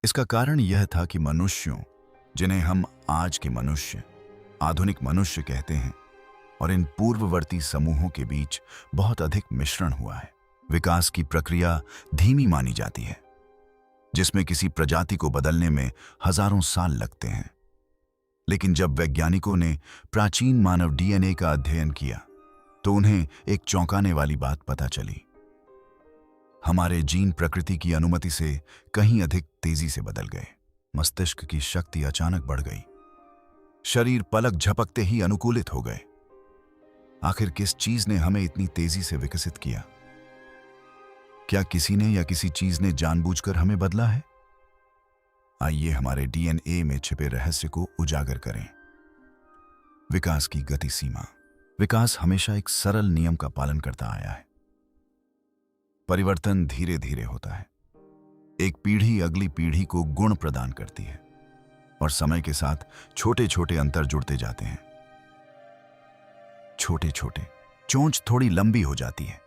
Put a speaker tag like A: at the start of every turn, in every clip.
A: इसका कारण यह था कि मनुष्यों, जिन्हें हम आज के मनुष्य, आधुनिक मनुष्य कहते हैं, और इन पूर्ववर्ती समूहों के बीच बहुत अधिक मिश्रण हुआ है। विकास की प्रक्रिया धीमी मानी जाती है, जिसमें किसी प्रजाति को बदलने में हजारों साल लगते हैं। लेकिन जब वैज्ञानिकों ने प्राचीन मानव डीएनए का अध्ययन किया तो उन्हें एक चौंकाने वाली बात पता चली। हमारे जीन प्रकृति की अनुमति से कहीं अधिक तेजी से बदल गए। मस्तिष्क की शक्ति अचानक बढ़ गई। शरीर पलक झपकते ही अनुकूलित हो गए। आखिर किस चीज ने हमें इतनी तेजी से विकसित किया? क्या किसी ने या किसी चीज ने जानबूझकर हमें बदला है? आइए हमारे डीएनए में छिपे रहस्य को उजागर करें। विकास की गति सीमा। विकास हमेशा एक सरल नियम का पालन करता आया है। परिवर्तन धीरे धीरे होता है। एक पीढ़ी अगली पीढ़ी को गुण प्रदान करती है और समय के साथ छोटे छोटे अंतर जुड़ते जाते हैं। छोटे छोटे चोंच थोड़ी लंबी हो जाती है।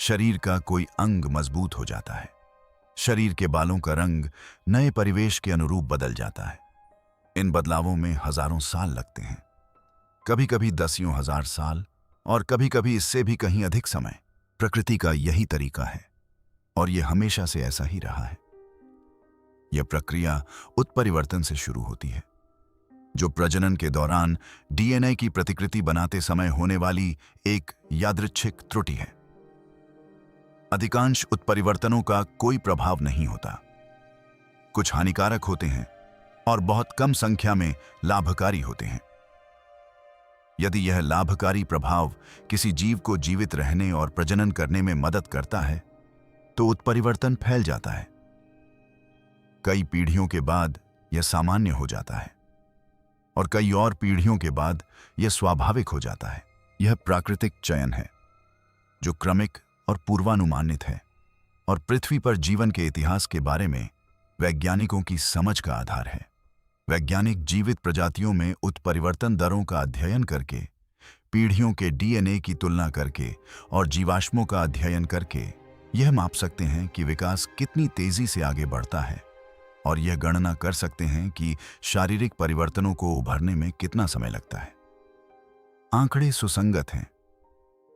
A: शरीर का कोई अंग मजबूत हो जाता है। शरीर के बालों का रंग नए परिवेश के अनुरूप बदल जाता है। इन बदलावों में हजारों साल लगते हैं, कभी कभी दसियों हजार साल, और कभी कभी इससे भी कहीं अधिक समय। प्रकृति का यही तरीका है और यह हमेशा से ऐसा ही रहा है। यह प्रक्रिया उत्परिवर्तन से शुरू होती है, जो प्रजनन के दौरान डीएनए की प्रतिकृति बनाते समय होने वाली एक यादृच्छिक त्रुटि है। अधिकांश उत्परिवर्तनों का कोई प्रभाव नहीं होता। कुछ हानिकारक होते हैं और बहुत कम संख्या में लाभकारी होते हैं। यदि यह लाभकारी प्रभाव किसी जीव को जीवित रहने और प्रजनन करने में मदद करता है तो उत्परिवर्तन फैल जाता है। कई पीढ़ियों के बाद यह सामान्य हो जाता है और कई और पीढ़ियों के बाद यह स्वाभाविक हो जाता है। यह प्राकृतिक चयन है जो क्रमिक और पूर्वानुमानित है और पृथ्वी पर जीवन के इतिहास के बारे में वैज्ञानिकों की समझ का आधार है। वैज्ञानिक जीवित प्रजातियों में उत्परिवर्तन दरों का अध्ययन करके, पीढ़ियों के डीएनए की तुलना करके और जीवाश्मों का अध्ययन करके यह माप सकते हैं कि विकास कितनी तेजी से आगे बढ़ता है और यह गणना कर सकते हैं कि शारीरिक परिवर्तनों को उभरने में कितना समय लगता है। आंकड़े सुसंगत हैं,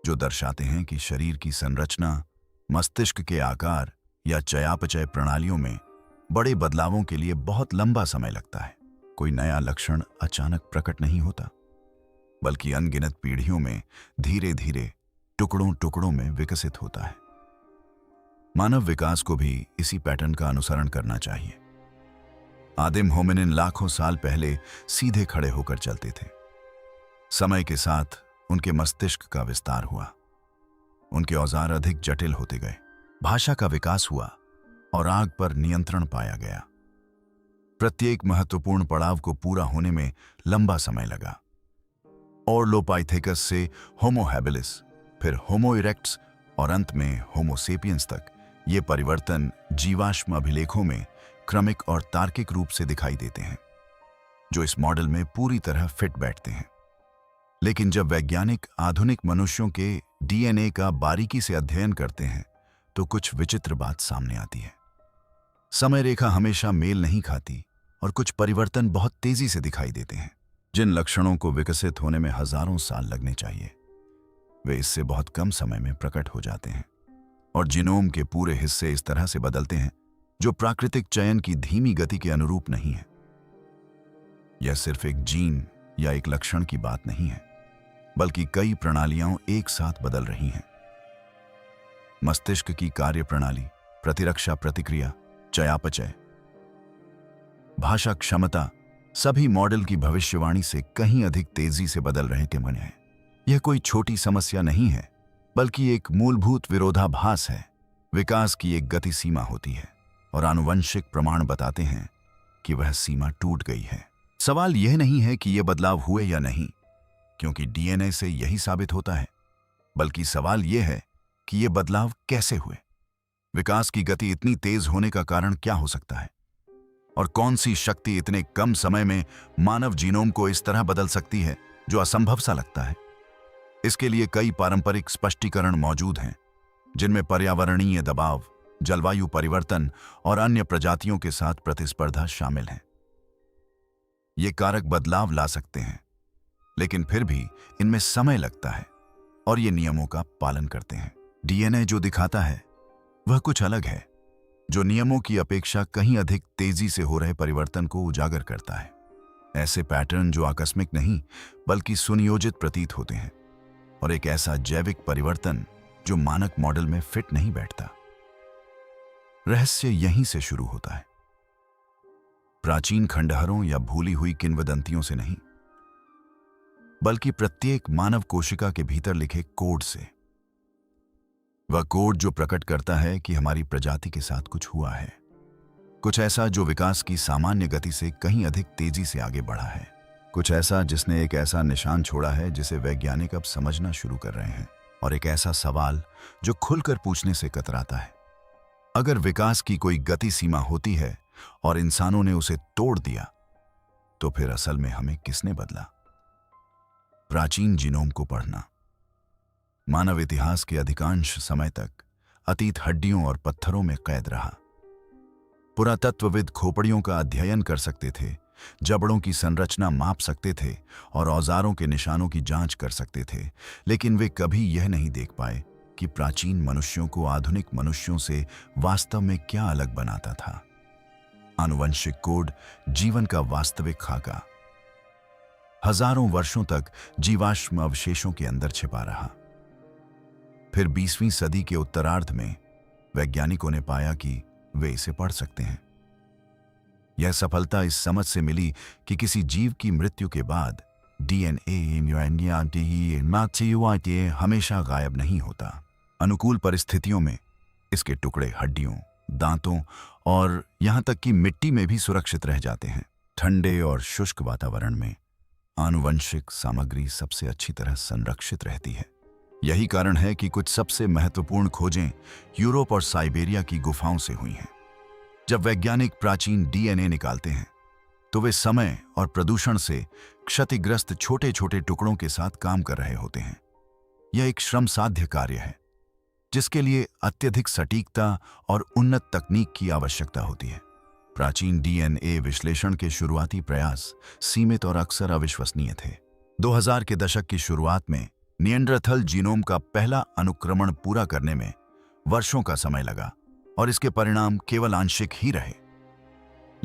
A: जो दर्शाते हैं कि शरीर की संरचना, मस्तिष्क के आकार या चयापचय प्रणालियों में बड़े बदलावों के लिए बहुत लंबा समय लगता है। कोई नया लक्षण अचानक प्रकट नहीं होता, बल्कि अनगिनत पीढ़ियों में धीरे धीरे टुकड़ों टुकड़ों में विकसित होता है। मानव विकास को भी इसी पैटर्न का अनुसरण करना चाहिए। आदिम होमिनिन लाखों साल पहले सीधे खड़े होकर चलते थे। समय के साथ उनके मस्तिष्क का विस्तार हुआ, उनके औजार अधिक जटिल होते गए, भाषा का विकास हुआ और आग पर नियंत्रण पाया गया। प्रत्येक महत्वपूर्ण पड़ाव को पूरा होने में लंबा समय लगा। ऑर्लोपाइथेकस से होमो हैबिलिस, फिर होमो इरेक्ट्स और अंत में होमो सेपियंस तक ये परिवर्तन जीवाश्म अभिलेखों में क्रमिक और तार्किक रूप से दिखाई देते हैं, जो इस मॉडल में पूरी तरह फिट बैठते हैं। लेकिन जब वैज्ञानिक आधुनिक मनुष्यों के डीएनए का बारीकी से अध्ययन करते हैं तो कुछ विचित्र बात सामने आती है। समय रेखा हमेशा मेल नहीं खाती और कुछ परिवर्तन बहुत तेजी से दिखाई देते हैं। जिन लक्षणों को विकसित होने में हजारों साल लगने चाहिए, वे इससे बहुत कम समय में प्रकट हो जाते हैं और जीनोम के पूरे हिस्से इस तरह से बदलते हैं जो प्राकृतिक चयन की धीमी गति के अनुरूप नहीं है। यह सिर्फ एक जीन या एक लक्षण की बात नहीं है, बल्कि कई प्रणालियां एक साथ बदल रही हैं। मस्तिष्क की कार्य प्रणाली, प्रतिरक्षा प्रतिक्रिया, चयापचय, भाषा क्षमता, सभी मॉडल की भविष्यवाणी से कहीं अधिक तेजी से बदल रहे थे। मन है, यह कोई छोटी समस्या नहीं है, बल्कि एक मूलभूत विरोधाभास है। विकास की एक गति सीमा होती है और आनुवंशिक प्रमाण बताते हैं कि वह सीमा टूट गई है। सवाल यह नहीं है कि यह बदलाव हुए या नहीं, क्योंकि डीएनए से यही साबित होता है, बल्कि सवाल यह है कि यह बदलाव कैसे हुए। विकास की गति इतनी तेज होने का कारण क्या हो सकता है और कौन सी शक्ति इतने कम समय में मानव जीनोम को इस तरह बदल सकती है जो असंभव सा लगता है। इसके लिए कई पारंपरिक स्पष्टीकरण मौजूद हैं, जिनमें पर्यावरणीय दबाव, जलवायु परिवर्तन और अन्य प्रजातियों के साथ प्रतिस्पर्धा शामिल हैं। ये कारक बदलाव ला सकते हैं, लेकिन फिर भी इनमें समय लगता है और ये नियमों का पालन करते हैं। डीएनए जो दिखाता है वह कुछ अलग है, जो नियमों की अपेक्षा कहीं अधिक तेजी से हो रहे परिवर्तन को उजागर करता है। ऐसे पैटर्न जो आकस्मिक नहीं बल्कि सुनियोजित प्रतीत होते हैं, और एक ऐसा जैविक परिवर्तन जो मानक मॉडल में फिट नहीं बैठता। रहस्य यहीं से शुरू होता है, प्राचीन खंडहरों या भूली हुई किंवदंतियों से नहीं, बल्कि प्रत्येक मानव कोशिका के भीतर लिखे कोड से। वह कोड जो प्रकट करता है कि हमारी प्रजाति के साथ कुछ हुआ है, कुछ ऐसा जो विकास की सामान्य गति से कहीं अधिक तेजी से आगे बढ़ा है, कुछ ऐसा जिसने एक ऐसा निशान छोड़ा है जिसे वैज्ञानिक अब समझना शुरू कर रहे हैं, और एक ऐसा सवाल जो खुलकर पूछने से कतराता है, अगर विकास की कोई गति सीमा होती है और इंसानों ने उसे तोड़ दिया, तो फिर असल में हमें किसने बदला? प्राचीन जीनोम को पढ़ना। मानव इतिहास के अधिकांश समय तक अतीत हड्डियों और पत्थरों में कैद रहा। पुरातत्वविद खोपड़ियों का अध्ययन कर सकते थे, जबड़ों की संरचना माप सकते थे और औजारों के निशानों की जांच कर सकते थे, लेकिन वे कभी यह नहीं देख पाए कि प्राचीन मनुष्यों को आधुनिक मनुष्यों से वास्तव में क्या अलग बनाता था। आनुवंशिक कोड जीवन का वास्तविक खाका हजारों वर्षों तक जीवाश्म अवशेषों के अंदर छिपा रहा। फिर 20वीं सदी के उत्तरार्ध में वैज्ञानिकों ने पाया कि वे इसे पढ़ सकते हैं। यह सफलता इस समझ से मिली कि किसी जीव की मृत्यु के बाद डीएनए हमेशा गायब नहीं होता। अनुकूल परिस्थितियों में इसके टुकड़े हड्डियों, दांतों और यहां तक कि मिट्टी में भी सुरक्षित रह जाते हैं। ठंडे और शुष्क वातावरण में आनुवंशिक सामग्री सबसे अच्छी तरह संरक्षित रहती है। यही कारण है कि कुछ सबसे महत्वपूर्ण खोजें यूरोप और साइबेरिया की गुफाओं से हुई हैं। जब वैज्ञानिक प्राचीन डीएनए निकालते हैं, तो वे समय और प्रदूषण से क्षतिग्रस्त छोटे छोटे टुकड़ों के साथ काम कर रहे होते हैं। यह एक श्रमसाध्य कार्य है, जिसके लिए अत्यधिक सटीकता और उन्नत तकनीक की आवश्यकता होती है। प्राचीन डीएनए विश्लेषण के शुरुआती प्रयास सीमित और अक्सर अविश्वसनीय थे। 2000 के दशक की शुरुआत में निएंडरथल जीनोम का पहला अनुक्रमण पूरा करने में वर्षों का समय लगा और इसके परिणाम केवल आंशिक ही रहे।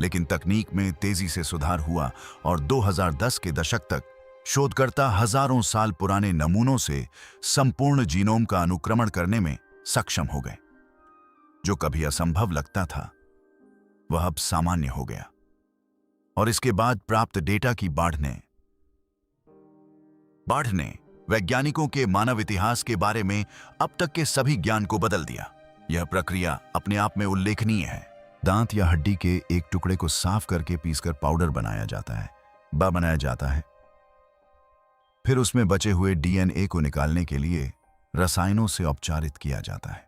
A: लेकिन तकनीक में तेजी से सुधार हुआ और 2010 के दशक तक शोधकर्ता हजारों साल पुराने नमूनों से संपूर्ण जीनोम का अनुक्रमण करने में सक्षम हो गए। जो कभी असंभव लगता था, वह अब सामान्य हो गया, और इसके बाद प्राप्त डेटा की बाढ़ ने वैज्ञानिकों के मानव इतिहास के बारे में अब तक के सभी ज्ञान को बदल दिया। यह प्रक्रिया अपने आप में उल्लेखनीय है। दांत या हड्डी के एक टुकड़े को साफ करके पीसकर पाउडर बनाया जाता है। फिर उसमें बचे हुए डीएनए को निकालने के लिए रसायनों से औपचारित किया जाता है।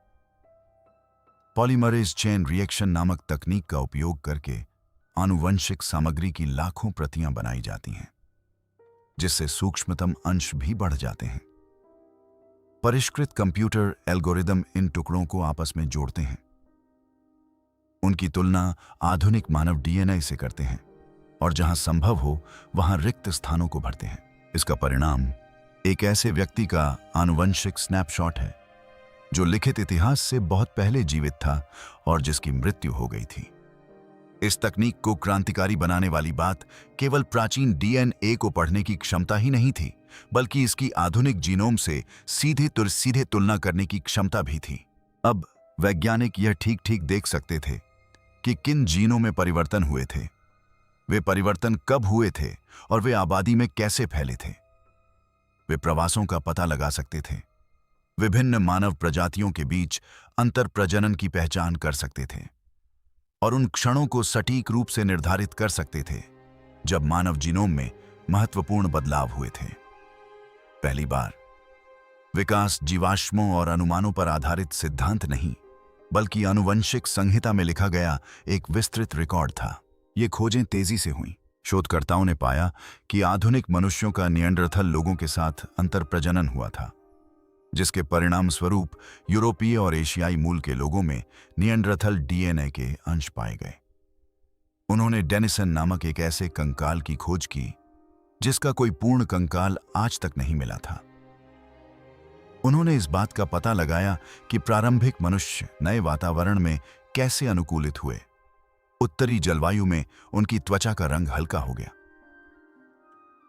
A: पॉलीमरेज चेन रिएक्शन नामक तकनीक का उपयोग करके आनुवंशिक सामग्री की लाखों प्रतियां बनाई जाती हैं, जिससे सूक्ष्मतम अंश भी बढ़ जाते हैं। परिष्कृत कंप्यूटर एल्गोरिदम इन टुकड़ों को आपस में जोड़ते हैं, उनकी तुलना आधुनिक मानव डीएनए से करते हैं और जहां संभव हो वहां रिक्त स्थानों को भरते हैं। इसका परिणाम एक ऐसे व्यक्ति का आनुवंशिक स्नैपशॉट है जो लिखित इतिहास से बहुत पहले जीवित था और जिसकी मृत्यु हो गई थी। इस तकनीक को क्रांतिकारी बनाने वाली बात केवल प्राचीन डीएनए को पढ़ने की क्षमता ही नहीं थी, बल्कि इसकी आधुनिक जीनोम से सीधे तुलना करने की क्षमता भी थी। अब वैज्ञानिक यह ठीक ठीक देख सकते थे कि किन जीनों में परिवर्तन हुए थे, वे परिवर्तन कब हुए थे और वे आबादी में कैसे फैले थे। वे प्रवासों का पता लगा सकते थे, विभिन्न मानव प्रजातियों के बीच अंतर प्रजनन की पहचान कर सकते थे और उन क्षणों को सटीक रूप से निर्धारित कर सकते थे जब मानव जीनोम में महत्वपूर्ण बदलाव हुए थे। पहली बार विकास जीवाश्मों और अनुमानों पर आधारित सिद्धांत नहीं, बल्कि आनुवंशिक संहिता में लिखा गया एक विस्तृत रिकॉर्ड था। ये खोजें तेजी से हुईं। शोधकर्ताओं ने पाया कि आधुनिक मनुष्यों का निएंडरथल लोगों के साथ अंतर प्रजनन हुआ था। जिसके परिणाम स्वरूप यूरोपीय और एशियाई मूल के लोगों में निएंडरथल डीएनए के अंश पाए गए। उन्होंने डेनिसन नामक एक ऐसे कंकाल की खोज की जिसका कोई पूर्ण कंकाल आज तक नहीं मिला था। उन्होंने इस बात का पता लगाया कि प्रारंभिक मनुष्य नए वातावरण में कैसे अनुकूलित हुए। उत्तरी जलवायु में उनकी त्वचा का रंग हल्का हो गया।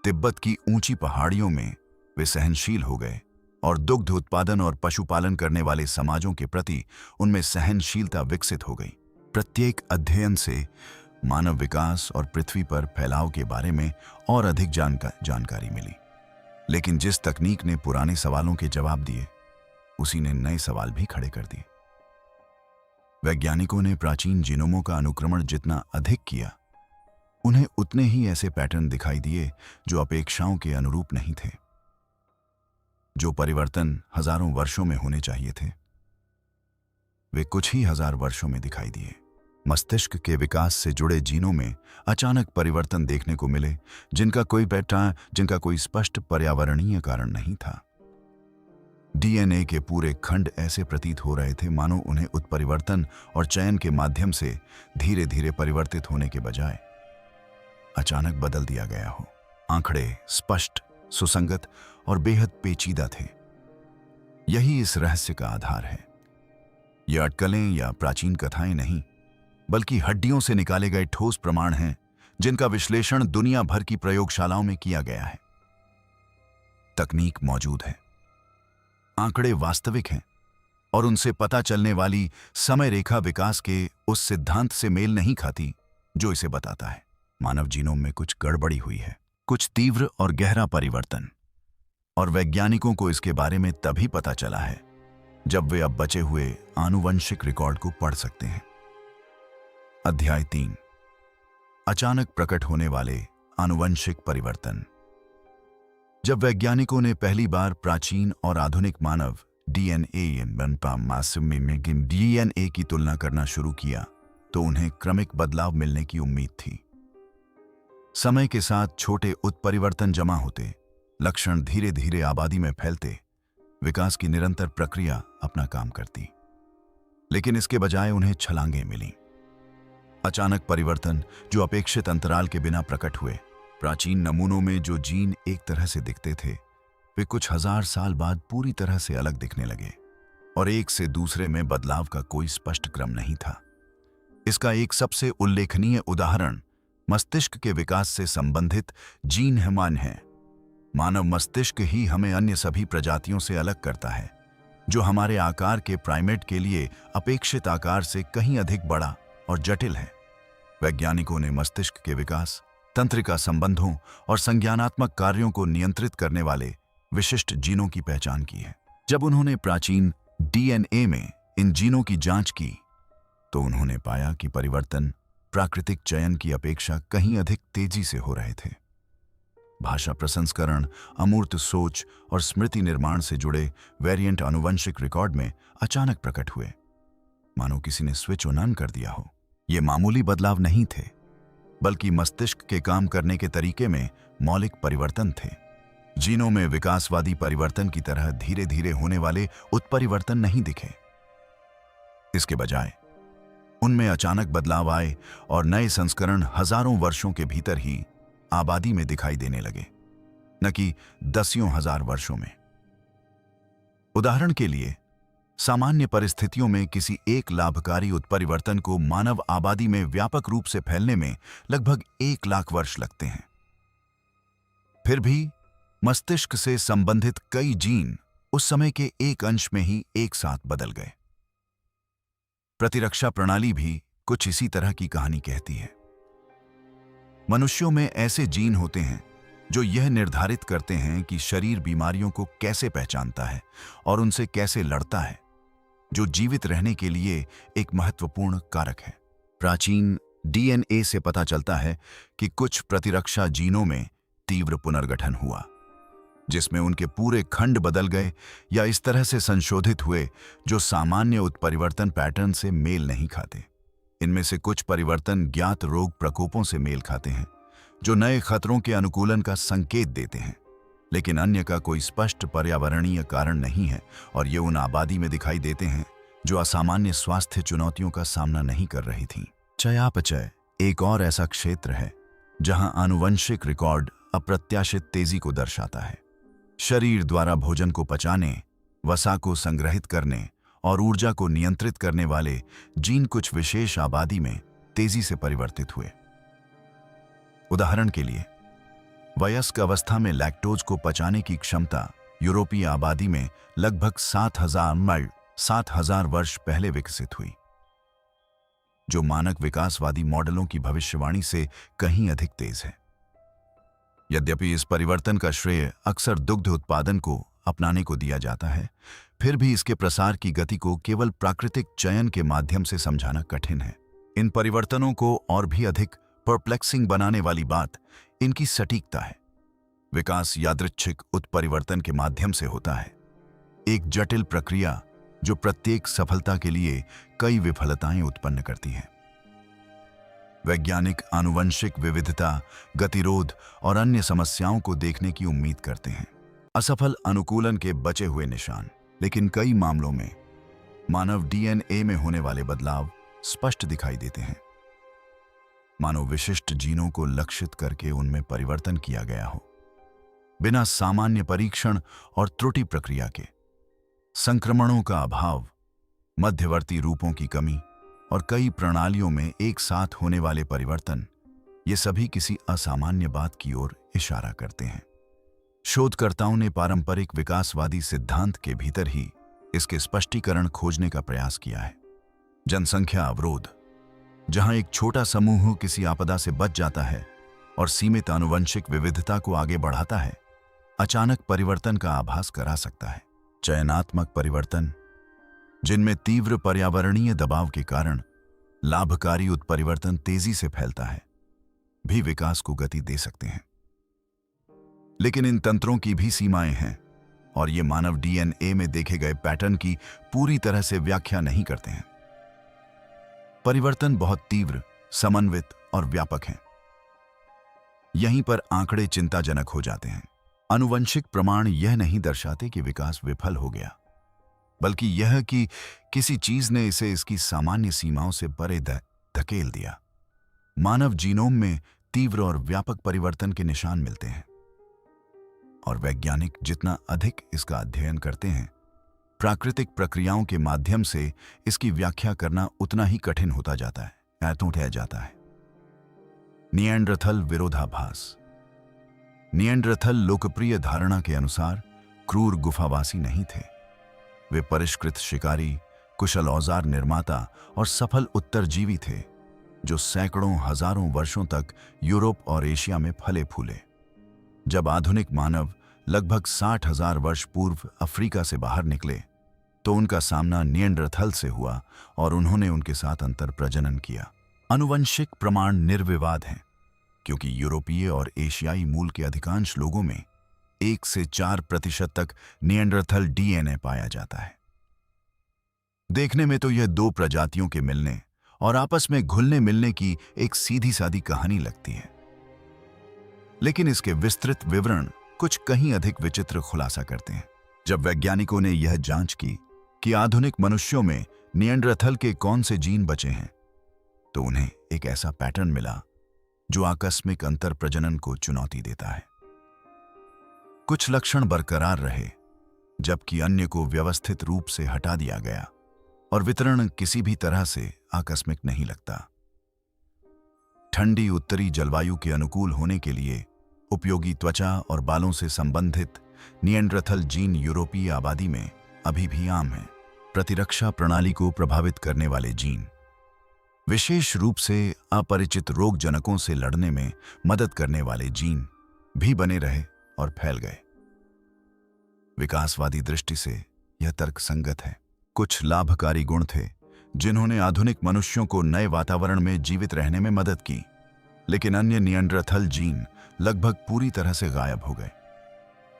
A: तिब्बत की ऊंची पहाड़ियों में वे सहनशील हो गए और दुग्ध उत्पादन और पशुपालन करने वाले समाजों के प्रति उनमें सहनशीलता विकसित हो गई। प्रत्येक अध्ययन से मानव विकास और पृथ्वी पर फैलाव के बारे में और अधिक जानकारी मिली। लेकिन जिस तकनीक ने पुराने सवालों के जवाब दिए, उसी ने नए सवाल भी खड़े कर दिए। वैज्ञानिकों ने प्राचीन जीनोमों का अनुक्रमण जितना अधिक किया, उन्हें उतने ही ऐसे पैटर्न दिखाई दिए जो अपेक्षाओं के अनुरूप नहीं थे। जो परिवर्तन हजारों वर्षों में होने चाहिए थे, वे कुछ ही हजार वर्षों में दिखाई दिए। मस्तिष्क के विकास से जुड़े जीनों में अचानक परिवर्तन देखने को मिले जिनका कोई स्पष्ट पर्यावरणीय कारण नहीं था। डीएनए के पूरे खंड ऐसे प्रतीत हो रहे थे मानो उन्हें उत्परिवर्तन और चयन के माध्यम से धीरे धीरे परिवर्तित होने के बजाय अचानक बदल दिया गया हो। आंकड़े स्पष्ट, सुसंगत और बेहद पेचीदा थे। यही इस रहस्य का आधार है। ये अटकलें या प्राचीन कथाएं नहीं, बल्कि हड्डियों से निकाले गए ठोस प्रमाण हैं जिनका विश्लेषण दुनिया भर की प्रयोगशालाओं में किया गया है। तकनीक मौजूद है, आंकड़े वास्तविक हैं और उनसे पता चलने वाली समय रेखा विकास के उस सिद्धांत से मेल नहीं खाती जो इसे बताता है। मानव जीनोम में कुछ गड़बड़ी हुई है, कुछ तीव्र और गहरा परिवर्तन, और वैज्ञानिकों को इसके बारे में तभी पता चला है जब वे अब बचे हुए आनुवंशिक रिकॉर्ड को पढ़ सकते हैं। अध्याय 3, अचानक प्रकट होने वाले आनुवंशिक परिवर्तन। जब वैज्ञानिकों ने पहली बार प्राचीन और आधुनिक मानव डीएनए की तुलना करना शुरू किया तो उन्हें क्रमिक बदलाव मिलने की उम्मीद थी। समय के साथ छोटे उत्परिवर्तन जमा होते, लक्षण धीरे धीरे आबादी में फैलते, विकास की निरंतर प्रक्रिया अपना काम करती। लेकिन इसके बजाय उन्हें छलांगें मिलीं। अचानक परिवर्तन जो अपेक्षित अंतराल के बिना प्रकट हुए। प्राचीन नमूनों में जो जीन एक तरह से दिखते थे, वे कुछ हजार साल बाद पूरी तरह से अलग दिखने लगे और एक से दूसरे में बदलाव का कोई स्पष्ट क्रम नहीं था। इसका एक सबसे उल्लेखनीय उदाहरण मस्तिष्क के विकास से संबंधित जीन हेमान है। मानव मस्तिष्क ही हमें अन्य सभी प्रजातियों से अलग करता है, जो हमारे आकार के प्राइमेट के लिए अपेक्षित आकार से कहीं अधिक बड़ा और जटिल है। वैज्ञानिकों ने मस्तिष्क के विकास, तंत्रिका संबंधों और संज्ञानात्मक कार्यों को नियंत्रित करने वाले विशिष्ट जीनों की पहचान की है। जब उन्होंने प्राचीन डीएनए में इन जीनों की जांच की तो उन्होंने पाया कि परिवर्तन प्राकृतिक चयन की अपेक्षा कहीं अधिक तेजी से हो रहे थे। भाषा प्रसंस्करण, अमूर्त सोच और स्मृति निर्माण से जुड़े वेरिएंट आनुवंशिक रिकॉर्ड में अचानक प्रकट हुए, मानो किसी ने स्विच ऑन कर दिया हो। ये मामूली बदलाव नहीं थे, बल्कि मस्तिष्क के काम करने के तरीके में मौलिक परिवर्तन थे। जीनों में विकासवादी परिवर्तन की तरह धीरे धीरे होने वाले उत्परिवर्तन नहीं दिखे। इसके बजाय उनमें अचानक बदलाव आए और नए संस्करण हजारों वर्षों के भीतर ही आबादी में दिखाई देने लगे, न कि दसियों हजार वर्षों में। उदाहरण के लिए, सामान्य परिस्थितियों में किसी एक लाभकारी उत्परिवर्तन को मानव आबादी में व्यापक रूप से फैलने में लगभग 1 लाख वर्ष लगते हैं। फिर भी मस्तिष्क से संबंधित कई जीन उस समय के एक अंश में ही एक साथ बदल गए। प्रतिरक्षा प्रणाली भी कुछ इसी तरह की कहानी कहती है। मनुष्यों में ऐसे जीन होते हैं जो यह निर्धारित करते हैं कि शरीर बीमारियों को कैसे पहचानता है और उनसे कैसे लड़ता है, जो जीवित रहने के लिए एक महत्वपूर्ण कारक है। प्राचीन डीएनए से पता चलता है कि कुछ प्रतिरक्षा जीनों में तीव्र पुनर्गठन हुआ, जिसमें उनके पूरे खंड बदल गए या इस तरह से संशोधित हुए जो सामान्य उत्परिवर्तन पैटर्न से मेल नहीं खाते। इनमें से कुछ परिवर्तन ज्ञात रोग प्रकोपों से मेल खाते हैं, जो नए खतरों के अनुकूलन का संकेत देते हैं। लेकिन अन्य का कोई स्पष्ट पर्यावरणीय कारण नहीं है, और ये उन आबादी में दिखाई देते हैं जो असामान्य स्वास्थ्य चुनौतियों का सामना नहीं कर रही थीं। चयापचय एक और ऐसा क्षेत्र है जहां आनुवंशिक रिकॉर्ड अप्रत्याशित तेजी को दर्शाता है। शरीर द्वारा भोजन को पचाने, वसा को संग्रहित करने और ऊर्जा को नियंत्रित करने वाले जीन कुछ विशेष आबादी में तेजी से परिवर्तित हुए। उदाहरण के लिए, वयस्क अवस्था में लैक्टोज को पचाने की क्षमता यूरोपीय आबादी में लगभग 7,000 वर्ष पहले विकसित हुई, जो मानक विकासवादी मॉडलों की भविष्यवाणी से कहीं अधिक तेज है। यद्यपि इस परिवर्तन का श्रेय अक्सर दुग्ध उत्पादन को अपनाने को दिया जाता है, फिर भी इसके प्रसार की गति को केवल प्राकृतिक चयन के माध्यम से समझाना कठिन है। इन परिवर्तनों को और भी अधिक परप्लेक्सिंग बनाने वाली बात इनकी सटीकता है। विकास यादृच्छिक उत्परिवर्तन के माध्यम से होता है, एक जटिल प्रक्रिया जो प्रत्येक सफलता के लिए कई विफलताएं उत्पन्न करती है। वैज्ञानिक आनुवंशिक विविधता, गतिरोध और अन्य समस्याओं को देखने की उम्मीद करते हैं, असफल अनुकूलन के बचे हुए निशान। लेकिन कई मामलों में मानव डीएनए में होने वाले बदलाव स्पष्ट दिखाई देते हैं, मानो विशिष्ट जीनों को लक्षित करके उनमें परिवर्तन किया गया हो, बिना सामान्य परीक्षण और त्रुटि प्रक्रिया के। संक्रमणों का अभाव, मध्यवर्ती रूपों की कमी और कई प्रणालियों में एक साथ होने वाले परिवर्तन, ये सभी किसी असामान्य बात की ओर इशारा करते हैं। शोधकर्ताओं ने पारंपरिक विकासवादी सिद्धांत के भीतर ही इसके स्पष्टीकरण खोजने का प्रयास किया है। जनसंख्या अवरोध, जहां एक छोटा समूह किसी आपदा से बच जाता है और सीमित आनुवंशिक विविधता को आगे बढ़ाता है, अचानक परिवर्तन का आभास करा सकता है। चयनात्मक परिवर्तन, जिनमें तीव्र पर्यावरणीय दबाव के कारण लाभकारी उत्परिवर्तन तेजी से फैलता है, भी विकास को गति दे सकते हैं। लेकिन इन तंत्रों की भी सीमाएं हैं और ये मानव डीएनए में देखे गए पैटर्न की पूरी तरह से व्याख्या नहीं करते हैं। परिवर्तन बहुत तीव्र, समन्वित और व्यापक हैं। यहीं पर आंकड़े चिंताजनक हो जाते हैं। आनुवंशिक प्रमाण यह नहीं दर्शाते कि विकास विफल हो गया, बल्कि यह कि किसी चीज ने इसे इसकी सामान्य सीमाओं से परे धकेल दिया। मानव जीनोम में तीव्र और व्यापक परिवर्तन के निशान मिलते हैं, और वैज्ञानिक जितना अधिक इसका अध्ययन करते हैं, प्राकृतिक प्रक्रियाओं के माध्यम से इसकी व्याख्या करना उतना ही कठिन होता जाता है, उठाया जाता है। निएंडरथल विरोधाभास। निएंडरथल लोकप्रिय धारणा के अनुसार क्रूर गुफावासी नहीं थे। वे परिष्कृत शिकारी, कुशल औजार निर्माता और सफल उत्तरजीवी थे, जो सैकड़ों हजारों वर्षों तक यूरोप और एशिया में फले फूले। जब आधुनिक मानव लगभग 60,000 वर्ष पूर्व अफ्रीका से बाहर निकले, तो उनका सामना निएंडरथल से हुआ और उन्होंने उनके साथ अंतर प्रजनन किया। आनुवंशिक प्रमाण निर्विवाद हैं, क्योंकि यूरोपीय और एशियाई मूल के अधिकांश लोगों में 1 से 4% तक निएंडरथल डीएनए पाया जाता है। देखने में तो यह दो प्रजातियों के मिलने और आपस में घुलने मिलने की एक सीधी सादी कहानी लगती है, लेकिन इसके विस्तृत विवरण कुछ कहीं अधिक विचित्र खुलासा करते हैं। जब वैज्ञानिकों ने यह जांच की कि आधुनिक मनुष्यों में निएंडरथल के कौन से जीन बचे हैं, तो उन्हें एक ऐसा पैटर्न मिला जो आकस्मिक अंतर प्रजनन को चुनौती देता है। कुछ लक्षण बरकरार रहे, जबकि अन्य को व्यवस्थित रूप से हटा दिया गया, और वितरण किसी भी तरह से आकस्मिक नहीं लगता। ठंडी उत्तरी जलवायु के अनुकूल होने के लिए उपयोगी त्वचा और बालों से संबंधित निएंडरथल जीन यूरोपीय आबादी में अभी भी आम हैं। प्रतिरक्षा प्रणाली को प्रभावित करने वाले जीन, विशेष रूप से अपरिचित रोगजनकों से लड़ने में मदद करने वाले जीन, भी बने रहे और फैल गए। विकासवादी दृष्टि से यह तर्कसंगत है। कुछ लाभकारी गुण थे जिन्होंने आधुनिक मनुष्यों को नए वातावरण में जीवित रहने में मदद की, लेकिन अन्य निएंडरथल जीन लगभग पूरी तरह से गायब हो गए,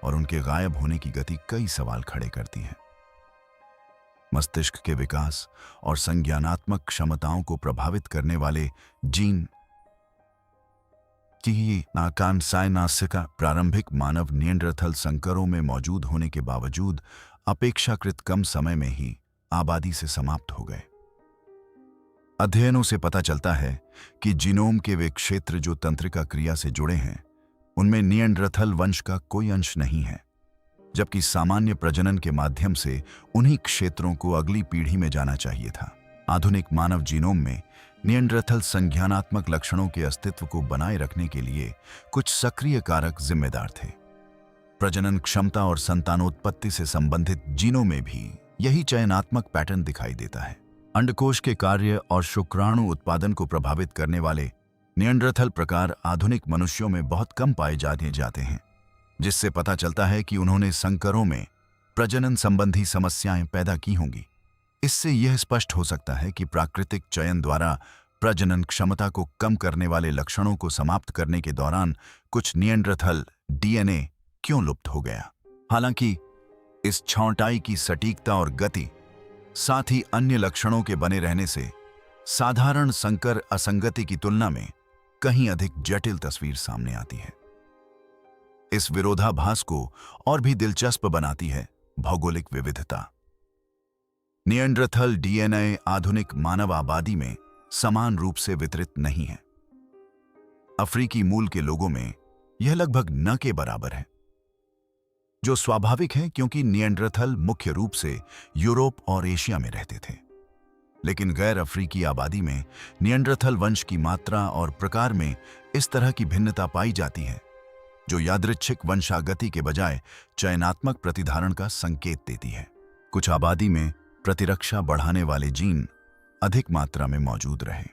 A: और उनके गायब होने की गति कई सवाल खड़े करती है। मस्तिष्क के विकास और संज्ञानात्मक क्षमताओं को प्रभावित करने वाले जीन कि नासिका प्रारंभिक मानव निएंडरथल संकरों में मौजूद होने के बावजूद अपेक्षाकृत कम समय में ही आबादी से समाप्त हो गए। अध्ययनों से पता चलता है कि जीनोम के वे क्षेत्र जो तंत्रिका क्रिया से जुड़े हैं उनमें निएंडरथल वंश का कोई अंश नहीं है, जबकि सामान्य प्रजनन के माध्यम से उन्हीं क्षेत्रों को अगली पीढ़ी में जाना चाहिए था। आधुनिक मानव जीनोम में निएंडरथल संज्ञानात्मक लक्षणों के अस्तित्व को बनाए रखने के लिए कुछ सक्रिय कारक जिम्मेदार थे। प्रजनन क्षमता और संतानोत्पत्ति से संबंधित जीनों में भी यही चयनात्मक पैटर्न दिखाई देता है। अंडकोश के कार्य और शुक्राणु उत्पादन को प्रभावित करने वाले निएंडरथल प्रकार आधुनिक मनुष्यों में बहुत कम पाए जाते हैं, जिससे पता चलता है कि उन्होंने संकरों में प्रजनन संबंधी समस्याएं पैदा की होंगी। इससे यह स्पष्ट हो सकता है कि प्राकृतिक चयन द्वारा प्रजनन क्षमता को कम करने वाले लक्षणों को समाप्त करने के दौरान कुछ निएंडरथल डीएनए क्यों लुप्त हो गया। हालांकि इस छौंटाई की सटीकता और गति, साथ ही अन्य लक्षणों के बने रहने से साधारण संकर असंगति की तुलना में कहीं अधिक जटिल तस्वीर सामने आती है। इस विरोधाभास को और भी दिलचस्प बनाती है भौगोलिक विविधता। निएंडरथल डीएनए आधुनिक मानव आबादी में समान रूप से वितरित नहीं है। अफ्रीकी मूल के लोगों में यह लगभग न के बराबर है, जो स्वाभाविक है क्योंकि निएंडरथल मुख्य रूप से यूरोप और एशिया में रहते थे। लेकिन गैर अफ्रीकी आबादी में निएंडरथल वंश की मात्रा और प्रकार में इस तरह की भिन्नता पाई जाती है, जो यादृच्छिक वंशागति के बजाय चयनात्मक प्रतिधारण का संकेत देती है। कुछ आबादी में प्रतिरक्षा बढ़ाने वाले जीन अधिक मात्रा में मौजूद रहे।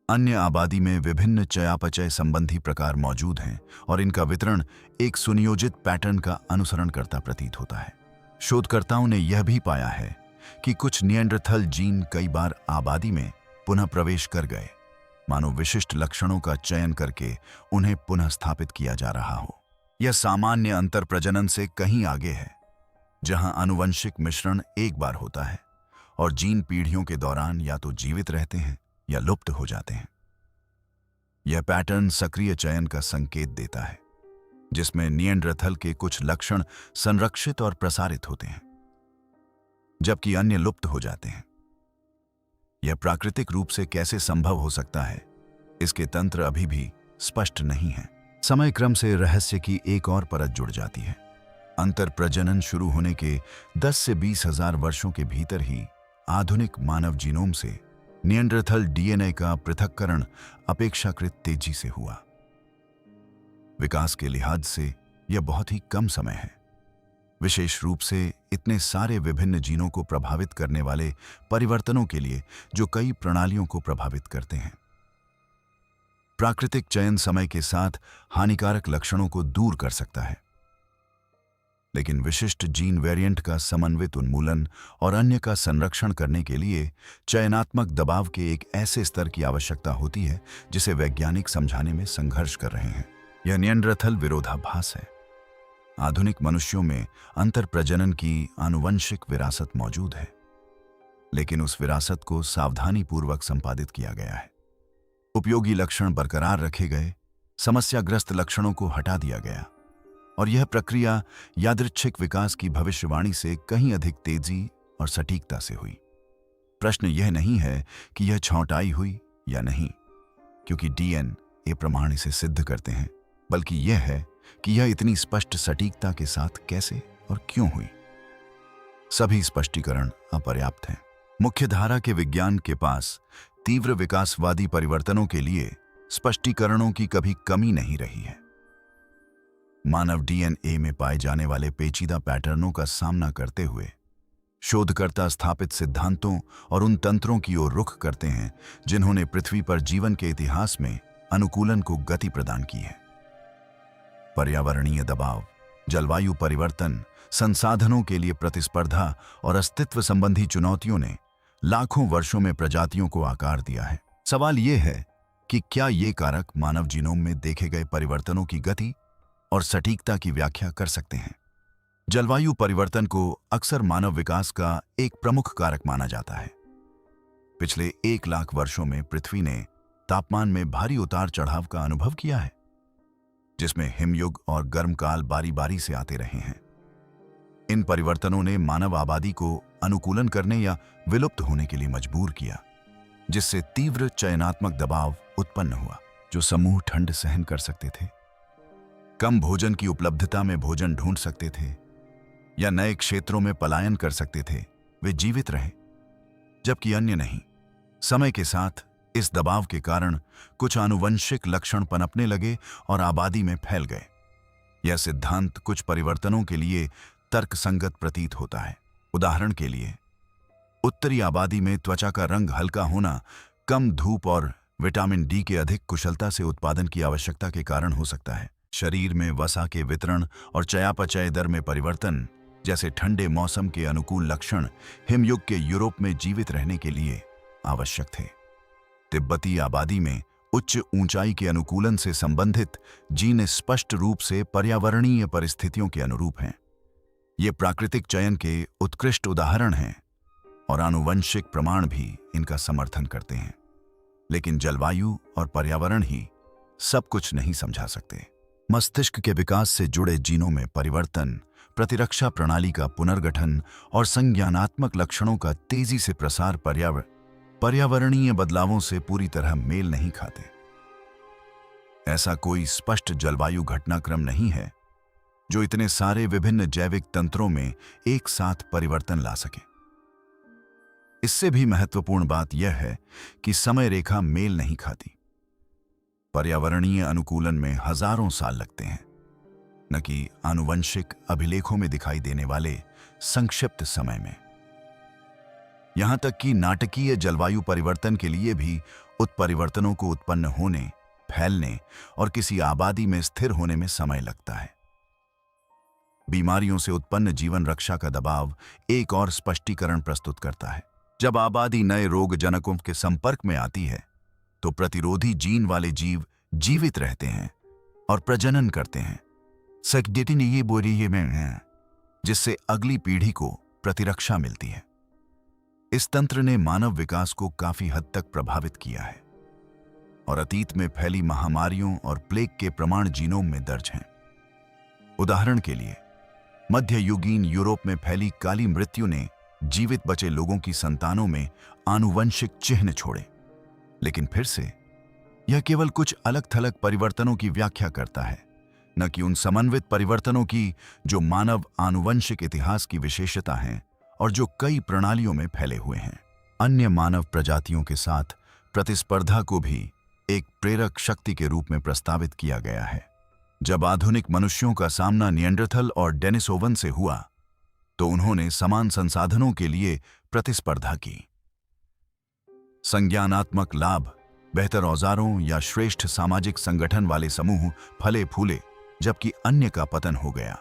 A: अन्य आबादी में विभिन्न चयापचय संबंधी प्रकार मौजूद हैं और इनका वितरण एक सुनियोजित पैटर्न का अनुसरण करता प्रतीत होता है। शोधकर्ताओं ने यह भी पाया है कि कुछ निएंडरथल जीन कई बार आबादी में पुनः प्रवेश कर गए, मानो विशिष्ट लक्षणों का चयन करके उन्हें पुनः स्थापित किया जा रहा हो। यह सामान्य अंतर प्रजनन से कहीं आगे है, जहां आनुवंशिक मिश्रण एक बार होता है और जीन पीढ़ियों के दौरान या तो जीवित रहते हैं या लुप्त हो जाते हैं। यह पैटर्न सक्रिय चयन का संकेत देता है, जिसमें निएंडरथल के कुछ लक्षण संरक्षित और प्रसारित होते हैं, जबकि अन्य लुप्त हो जाते हैं। यह प्राकृतिक रूप से कैसे संभव हो सकता है, इसके तंत्र अभी भी स्पष्ट नहीं है। समय क्रम से रहस्य की एक और परत जुड़ जाती है। अंतर प्रजनन शुरू होने के 10 से 20 हजार वर्षों के भीतर ही आधुनिक मानव जीनोम से निएंडरथल डीएनए का पृथक्करण अपेक्षाकृत तेजी से हुआ। विकास के लिहाज से यह बहुत ही कम समय है, विशेष रूप से इतने सारे विभिन्न जीनों को प्रभावित करने वाले परिवर्तनों के लिए जो कई प्रणालियों को प्रभावित करते हैं। प्राकृतिक चयन समय के साथ हानिकारक लक्षणों को दूर कर सकता है, लेकिन विशिष्ट जीन वेरिएंट का समन्वित उन्मूलन और अन्य का संरक्षण करने के लिए चयनात्मक दबाव के एक ऐसे स्तर की आवश्यकता होती है जिसे वैज्ञानिक समझाने में संघर्ष कर रहे हैं। यह निएंडरथल विरोधाभास है। आधुनिक मनुष्यों में अंतर प्रजनन की आनुवंशिक विरासत मौजूद है, लेकिन उस विरासत को सावधानीपूर्वक संपादित किया गया है। उपयोगी लक्षण बरकरार रखे गए, समस्याग्रस्त लक्षणों को हटा दिया गया, और यह प्रक्रिया यादृच्छिक विकास की भविष्यवाणी से कहीं अधिक तेजी और सटीकता से हुई। प्रश्न यह नहीं है कि यह छौंटाई हुई या नहीं, क्योंकि डीएनए प्रमाण इसे सिद्ध करते हैं, बल्कि यह है कि यह इतनी स्पष्ट सटीकता के साथ कैसे और क्यों हुई। सभी स्पष्टीकरण अपर्याप्त हैं। मुख्यधारा के विज्ञान के पास तीव्र विकासवादी परिवर्तनों के लिए स्पष्टीकरणों की कभी कमी नहीं रही है। मानव डीएनए में पाए जाने वाले पेचीदा पैटर्नों का सामना करते हुए शोधकर्ता स्थापित सिद्धांतों और उन तंत्रों की ओर रुख करते हैं जिन्होंने पृथ्वी पर जीवन के इतिहास में अनुकूलन को गति प्रदान की है। पर्यावरणीय दबाव, जलवायु परिवर्तन, संसाधनों के लिए प्रतिस्पर्धा और अस्तित्व संबंधी चुनौतियों ने लाखों वर्षों में प्रजातियों को आकार दिया है। सवाल यह है कि क्या ये कारक मानव जीनोम में देखे गए परिवर्तनों की गति और सटीकता की व्याख्या कर सकते हैं। जलवायु परिवर्तन को अक्सर मानव विकास का एक प्रमुख कारक माना जाता है। पिछले 1 लाख वर्षों में पृथ्वी ने तापमान में भारी उतार चढ़ाव का अनुभव किया है, जिसमें हिमयुग और गर्मकाल बारी बारी से आते रहे हैं। इन परिवर्तनों ने मानव आबादी को अनुकूलन करने या विलुप्त होने के लिए मजबूर किया, जिससे तीव्र चयनात्मक दबाव उत्पन्न हुआ। जो समूह ठंड सहन कर सकते थे, कम भोजन की उपलब्धता में भोजन ढूंढ सकते थे या नए क्षेत्रों में पलायन कर सकते थे, वे जीवित रहे, जबकि अन्य नहीं। समय के साथ इस दबाव के कारण कुछ आनुवंशिक लक्षण पनपने लगे और आबादी में फैल गए। यह सिद्धांत कुछ परिवर्तनों के लिए तर्कसंगत प्रतीत होता है। उदाहरण के लिए, उत्तरी आबादी में त्वचा का रंग हल्का होना कम धूप और विटामिन डी के अधिक कुशलता से उत्पादन की आवश्यकता के कारण हो सकता है। शरीर में वसा के वितरण और चयापचय दर में परिवर्तन जैसे ठंडे मौसम के अनुकूल लक्षण हिमयुग के यूरोप में जीवित रहने के लिए आवश्यक थे। तिब्बती आबादी में उच्च ऊंचाई के अनुकूलन से संबंधित जीन स्पष्ट रूप से पर्यावरणीय परिस्थितियों के अनुरूप हैं। ये प्राकृतिक चयन के उत्कृष्ट उदाहरण हैं और आनुवंशिक प्रमाण भी इनका समर्थन करते हैं। लेकिन जलवायु और पर्यावरण ही सब कुछ नहीं समझा सकते। मस्तिष्क के विकास से जुड़े जीनों में परिवर्तन, प्रतिरक्षा प्रणाली का पुनर्गठन और संज्ञानात्मक लक्षणों का तेजी से प्रसार पर्यावरणीय बदलावों से पूरी तरह मेल नहीं खाते। ऐसा कोई स्पष्ट जलवायु घटनाक्रम नहीं है जो इतने सारे विभिन्न जैविक तंत्रों में एक साथ परिवर्तन ला सके। इससे भी महत्वपूर्ण बात यह है कि समय रेखा मेल नहीं खाती। पर्यावरणीय अनुकूलन में हजारों साल लगते हैं, न कि आनुवंशिक अभिलेखों में दिखाई देने वाले संक्षिप्त समय में। यहां तक कि नाटकीय जलवायु परिवर्तन के लिए भी उत्परिवर्तनों को उत्पन्न होने, फैलने और किसी आबादी में स्थिर होने में समय लगता है। बीमारियों से उत्पन्न जीवन रक्षा का दबाव एक और स्पष्टीकरण प्रस्तुत करता है। जब आबादी नए रोगजनकों के संपर्क में आती है, तो प्रतिरोधी जीन वाले जीव जीवित रहते हैं और प्रजनन करते हैं, जिससे अगली पीढ़ी को प्रतिरक्षा मिलती है। इस तंत्र ने मानव विकास को काफी हद तक प्रभावित किया है और अतीत में फैली महामारियों और प्लेग के प्रमाण जीनोम में दर्ज हैं। उदाहरण के लिए, मध्ययुगीन यूरोप में फैली काली मृत्यु ने जीवित बचे लोगों की संतानों में आनुवंशिक चिह्न छोड़े। लेकिन फिर से यह केवल कुछ अलग थलग परिवर्तनों की व्याख्या करता है, न कि उन समन्वित परिवर्तनों की जो मानव आनुवंशिक इतिहास की विशेषता हैं और जो कई प्रणालियों में फैले हुए हैं। अन्य मानव प्रजातियों के साथ प्रतिस्पर्धा को भी एक प्रेरक शक्ति के रूप में प्रस्तावित किया गया है। जब आधुनिक मनुष्यों का सामना निएंडरथल और डेनिसोवन से हुआ, तो उन्होंने समान संसाधनों के लिए प्रतिस्पर्धा की। संज्ञानात्मक लाभ, बेहतर औजारों या श्रेष्ठ सामाजिक संगठन वाले समूह फले फूले, जबकि अन्य का पतन हो गया।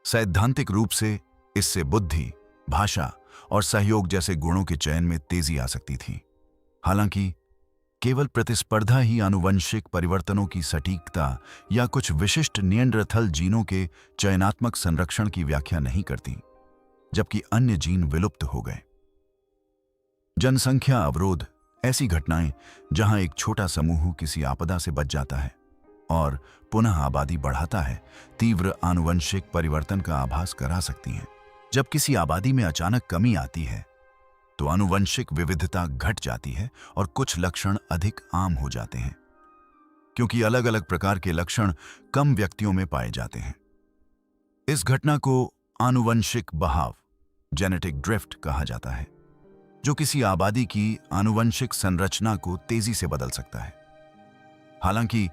A: सैद्धांतिक रूप से इससे बुद्धि, भाषा और सहयोग जैसे गुणों के चयन में तेजी आ सकती थी। हालांकि केवल प्रतिस्पर्धा ही आनुवंशिक परिवर्तनों की सटीकता या कुछ विशिष्ट निएंडरथल जीनों के चयनात्मक संरक्षण की व्याख्या नहीं करती, जबकि अन्य जीन विलुप्त हो गए। जनसंख्या अवरोध ऐसी घटनाएं जहां एक छोटा समूह किसी आपदा से बच जाता है और पुनः आबादी बढ़ाता है, तीव्र आनुवंशिक परिवर्तन का आभास करा सकती हैं। जब किसी आबादी में अचानक कमी आती है, तो आनुवंशिक विविधता घट जाती है और कुछ लक्षण अधिक आम हो जाते हैं, क्योंकि अलग अलग प्रकार के लक्षण कम व्यक्तियों में पाए जाते हैं। इस घटना को आनुवंशिक बहाव, जेनेटिक ड्रिफ्ट कहा जाता है, जो किसी आबादी की आनुवंशिक संरचना को तेजी से बदल सकता है। हालांकि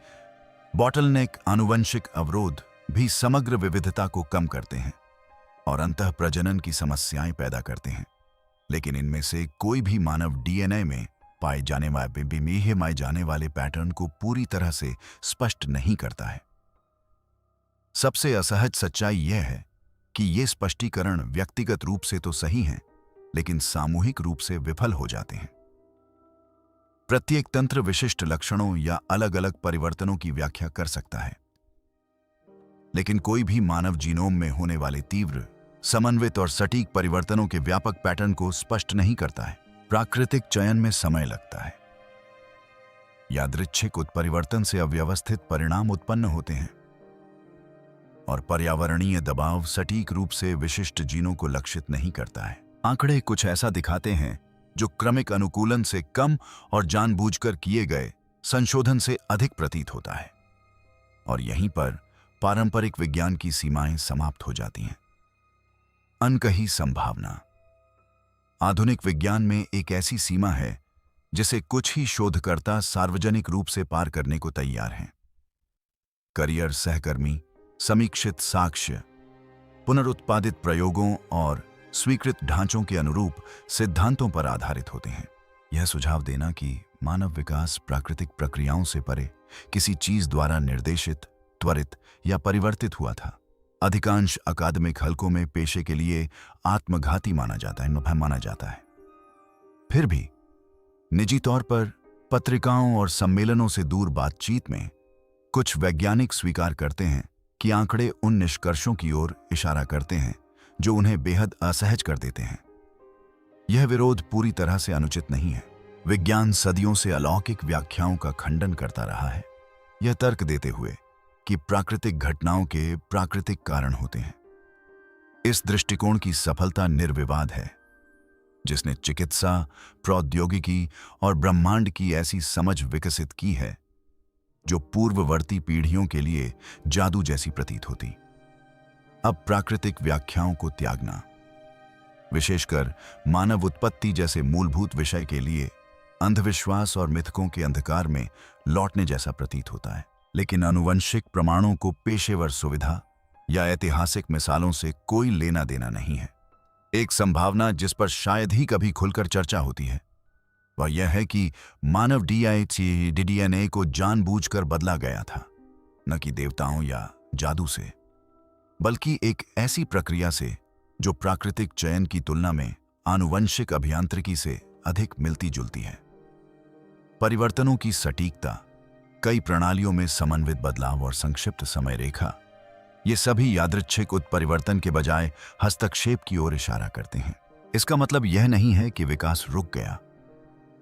A: बॉटलनेक आनुवंशिक अवरोध भी समग्र विविधता को कम करते हैं और अंतः प्रजनन की समस्याएं पैदा करते हैं। लेकिन इनमें से कोई भी मानव डीएनए में पाए जाने वाले पैटर्न को पूरी तरह से स्पष्ट नहीं करता है। सबसे असहज सच्चाई यह है कि ये स्पष्टीकरण व्यक्तिगत रूप से तो सही हैं, लेकिन सामूहिक रूप से विफल हो जाते हैं। प्रत्येक तंत्र विशिष्ट लक्षणों या अलग अलग परिवर्तनों की व्याख्या कर सकता है, लेकिन कोई भी मानव जीनोम में होने वाले तीव्र, समन्वित और सटीक परिवर्तनों के व्यापक पैटर्न को स्पष्ट नहीं करता है। प्राकृतिक चयन में समय लगता है, यादृच्छिक उत्परिवर्तन से अव्यवस्थित परिणाम उत्पन्न होते हैं और पर्यावरणीय दबाव सटीक रूप से विशिष्ट जीनों को लक्षित नहीं करता है। आंकड़े कुछ ऐसा दिखाते हैं जो क्रमिक अनुकूलन से कम और जानबूझकर किए गए संशोधन से अधिक प्रतीत होता है, और यहीं पर पारंपरिक विज्ञान की सीमाएं समाप्त हो जाती हैं। अनकही संभावना। आधुनिक विज्ञान में एक ऐसी सीमा है जिसे कुछ ही शोधकर्ता सार्वजनिक रूप से पार करने को तैयार हैं। करियर सहकर्मी, समीक्षित साक्ष्य, पुनरुत्पादित प्रयोगों और स्वीकृत ढांचों के अनुरूप सिद्धांतों पर आधारित होते हैं। यह सुझाव देना कि मानव विकास प्राकृतिक प्रक्रियाओं से परे किसी चीज द्वारा निर्देशित, त्वरित या परिवर्तित हुआ था, अधिकांश अकादमिक हलकों में पेशे के लिए आत्मघाती माना जाता है। फिर भी निजी तौर पर पत्रिकाओं और सम्मेलनों से दूर बातचीत में कुछ वैज्ञानिक स्वीकार करते हैं कि आंकड़े उन निष्कर्षों की ओर इशारा करते हैं जो उन्हें बेहद असहज कर देते हैं। यह विरोध पूरी तरह से अनुचित नहीं है। विज्ञान सदियों से अलौकिक व्याख्याओं का खंडन करता रहा है, यह तर्क देते हुए कि प्राकृतिक घटनाओं के प्राकृतिक कारण होते हैं। इस दृष्टिकोण की सफलता निर्विवाद है, जिसने चिकित्सा, प्रौद्योगिकी और ब्रह्मांड की ऐसी समझ विकसित की है जो पूर्ववर्ती पीढ़ियों के लिए जादू जैसी प्रतीत होती। अब प्राकृतिक व्याख्याओं को त्यागना, विशेषकर मानव उत्पत्ति जैसे मूलभूत विषय के लिए अंधविश्वास और मिथकों के अंधकार में लौटने जैसा प्रतीत होता है। लेकिन आनुवंशिक प्रमाणों को पेशेवर सुविधा या ऐतिहासिक मिसालों से कोई लेना देना नहीं है। एक संभावना जिस पर शायद ही कभी खुलकर चर्चा होती है वह यह है कि मानव डीएनए को जानबूझकर बदला गया था, न कि देवताओं या जादू से, बल्कि एक ऐसी प्रक्रिया से जो प्राकृतिक चयन की तुलना में आनुवंशिक अभियांत्रिकी से अधिक मिलती जुलती है। परिवर्तनों की सटीकता, कई प्रणालियों में समन्वित बदलाव और संक्षिप्त समय रेखा, ये सभी यादृच्छिक उत्परिवर्तन के बजाय हस्तक्षेप की ओर इशारा करते हैं। इसका मतलब यह नहीं है कि विकास रुक गया,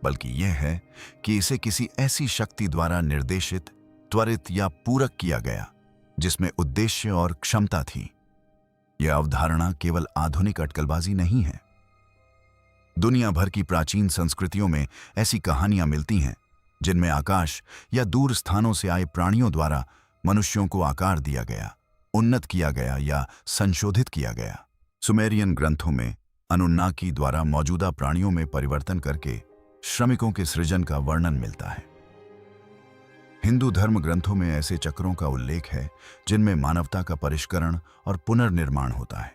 A: बल्कि यह है कि इसे किसी ऐसी शक्ति द्वारा निर्देशित, त्वरित या पूरक किया गया जिसमें उद्देश्य और क्षमता थी। यह अवधारणा केवल आधुनिक अटकलबाजी नहीं है। दुनिया भर की प्राचीन संस्कृतियों में ऐसी कहानियां मिलती हैं जिनमें आकाश या दूर स्थानों से आए प्राणियों द्वारा मनुष्यों को आकार दिया गया, उन्नत किया गया या संशोधित किया गया। सुमेरियन ग्रंथों में अनुन्नाकी द्वारा मौजूदा प्राणियों में परिवर्तन करके श्रमिकों के सृजन का वर्णन मिलता है। हिंदू धर्म ग्रंथों में ऐसे चक्रों का उल्लेख है जिनमें मानवता का परिष्करण और पुनर्निर्माण होता है।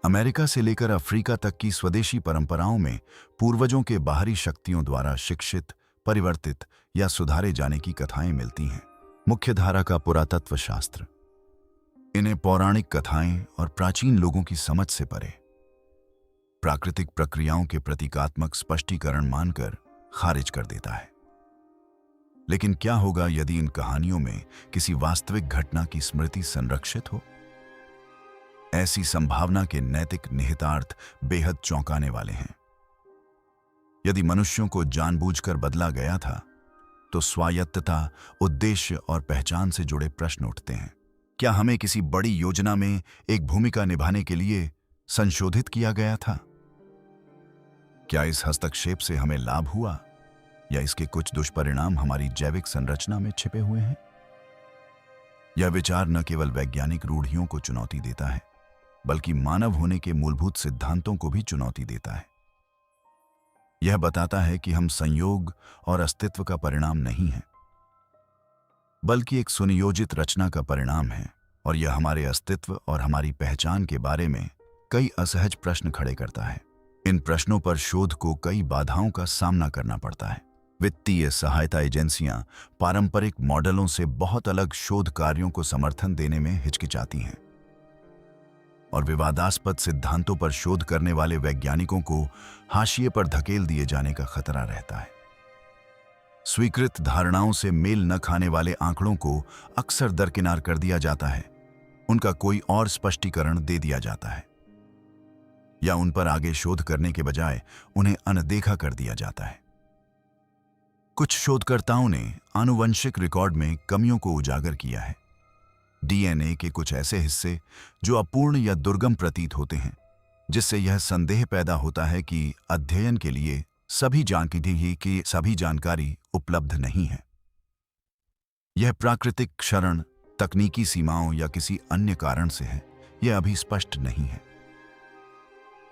A: अमेरिका से लेकर अफ्रीका तक की स्वदेशी परंपराओं में पूर्वजों के बाहरी शक्तियों द्वारा शिक्षित, परिवर्तित या सुधारे जाने की कथाएं मिलती हैं। मुख्यधारा का पुरातत्व शास्त्र इन्हें पौराणिक कथाएं और प्राचीन लोगों की समझ से परे प्राकृतिक प्रक्रियाओं के प्रतीकात्मक स्पष्टीकरण मानकर खारिज कर देता है। लेकिन क्या होगा यदि इन कहानियों में किसी वास्तविक घटना की स्मृति संरक्षित हो? ऐसी संभावना के नैतिक निहितार्थ बेहद चौंकाने वाले हैं। यदि मनुष्यों को जानबूझकर बदला गया था, तो स्वायत्तता, उद्देश्य और पहचान से जुड़े प्रश्न उठते हैं। क्या हमें किसी बड़ी योजना में एक भूमिका निभाने के लिए संशोधित किया गया था? क्या इस हस्तक्षेप से हमें लाभ हुआ या इसके कुछ दुष्परिणाम हमारी जैविक संरचना में छिपे हुए हैं? यह विचार न केवल वैज्ञानिक रूढ़ियों को चुनौती देता है, बल्कि मानव होने के मूलभूत सिद्धांतों को भी चुनौती देता है। यह बताता है कि हम संयोग और अस्तित्व का परिणाम नहीं हैं, बल्कि एक सुनियोजित रचना का परिणाम है, और यह हमारे अस्तित्व और हमारी पहचान के बारे में कई असहज प्रश्न खड़े करता है। इन प्रश्नों पर शोध को कई बाधाओं का सामना करना पड़ता है। वित्तीय सहायता एजेंसियां पारंपरिक मॉडलों से बहुत अलग शोध कार्यों को समर्थन देने में हिचकिचाती हैं, और विवादास्पद सिद्धांतों पर शोध करने वाले वैज्ञानिकों को हाशिए पर धकेल दिए जाने का खतरा रहता है। स्वीकृत धारणाओं से मेल न खाने वाले आंकड़ों को अक्सर दरकिनार कर दिया जाता है, उनका कोई और स्पष्टीकरण दे दिया जाता है, या उन पर आगे शोध करने के बजाय उन्हें अनदेखा कर दिया जाता है। कुछ शोधकर्ताओं ने आनुवंशिक रिकॉर्ड में कमियों को उजागर किया है। डीएनए के कुछ ऐसे हिस्से जो अपूर्ण या दुर्गम प्रतीत होते हैं, जिससे यह संदेह पैदा होता है कि अध्ययन के लिए सभी जानकारी उपलब्ध नहीं है। यह प्राकृतिक क्षरण, तकनीकी सीमाओं या किसी अन्य कारण से है, यह अभी स्पष्ट नहीं है।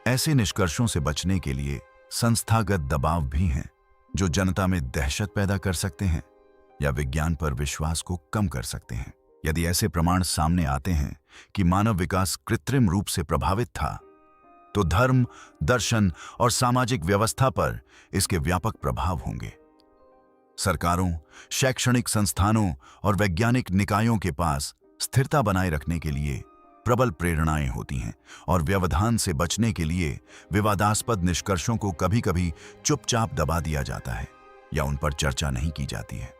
A: ऐसे निष्कर्षों से बचने के लिए संस्थागत दबाव भी हैं, जो जनता में दहशत पैदा कर सकते हैं या विज्ञान पर विश्वास को कम कर सकते हैं। यदि ऐसे प्रमाण सामने आते हैं कि मानव विकास कृत्रिम रूप से प्रभावित था, तो धर्म, दर्शन और सामाजिक व्यवस्था पर इसके व्यापक प्रभाव होंगे। सरकारों, शैक्षणिक संस्थानों और वैज्ञानिक निकायों के पास स्थिरता बनाए रखने के लिए प्रबल प्रेरणाएं होती हैं और व्यवधान से बचने के लिए विवादास्पद निष्कर्षों को कभी-कभी चुपचाप दबा दिया जाता है या उन पर चर्चा नहीं की जाती है।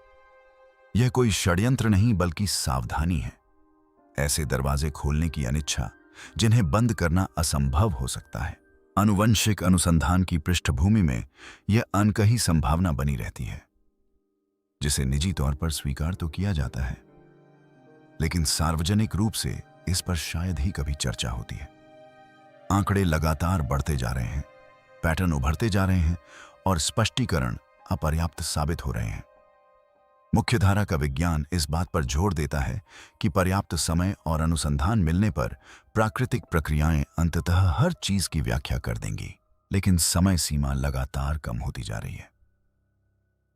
A: यह कोई षड्यंत्र नहीं बल्कि सावधानी है, ऐसे दरवाजे खोलने की अनिच्छा जिन्हें बंद करना असंभव हो सकता है। आनुवंशिक अनुसंधान की पृष्ठभूमि में यह अनकही संभावना बनी रहती है, जिसे निजी तौर पर स्वीकार तो किया जाता है, लेकिन सार्वजनिक रूप से इस पर शायद ही कभी चर्चा होती है। आंकड़े लगातार बढ़ते जा रहे हैं, पैटर्न उभरते जा रहे हैं और स्पष्टीकरण अपर्याप्त साबित हो रहे हैं। मुख्यधारा का विज्ञान इस बात पर जोर देता है कि पर्याप्त समय और अनुसंधान मिलने पर प्राकृतिक प्रक्रियाएं अंततः हर चीज की व्याख्या कर देंगी, लेकिन समय सीमा लगातार कम होती जा रही है।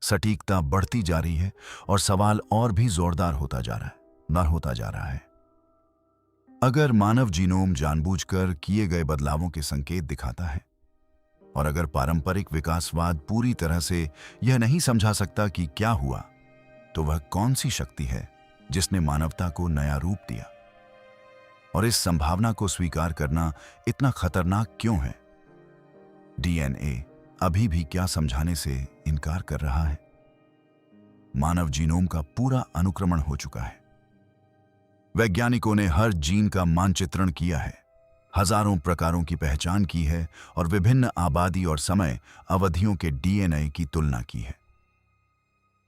A: सटीकता बढ़ती जा रही है और सवाल और भी जोरदार होता जा रहा है। अगर मानव जीनोम जानबूझकर किए गए बदलावों के संकेत दिखाता है, और अगर पारंपरिक विकासवाद पूरी तरह से यह नहीं समझा सकता कि क्या हुआ, तो वह कौन सी शक्ति है जिसने मानवता को नया रूप दिया? और इस संभावना को स्वीकार करना इतना खतरनाक क्यों है? डीएनए अभी भी क्या समझाने से इनकार कर रहा है? मानव जीनोम का पूरा अनुक्रमण हो चुका है। वैज्ञानिकों ने हर जीन का मानचित्रण किया है, हजारों प्रकारों की पहचान की है और विभिन्न आबादी और समय अवधियों के डीएनए की तुलना की है।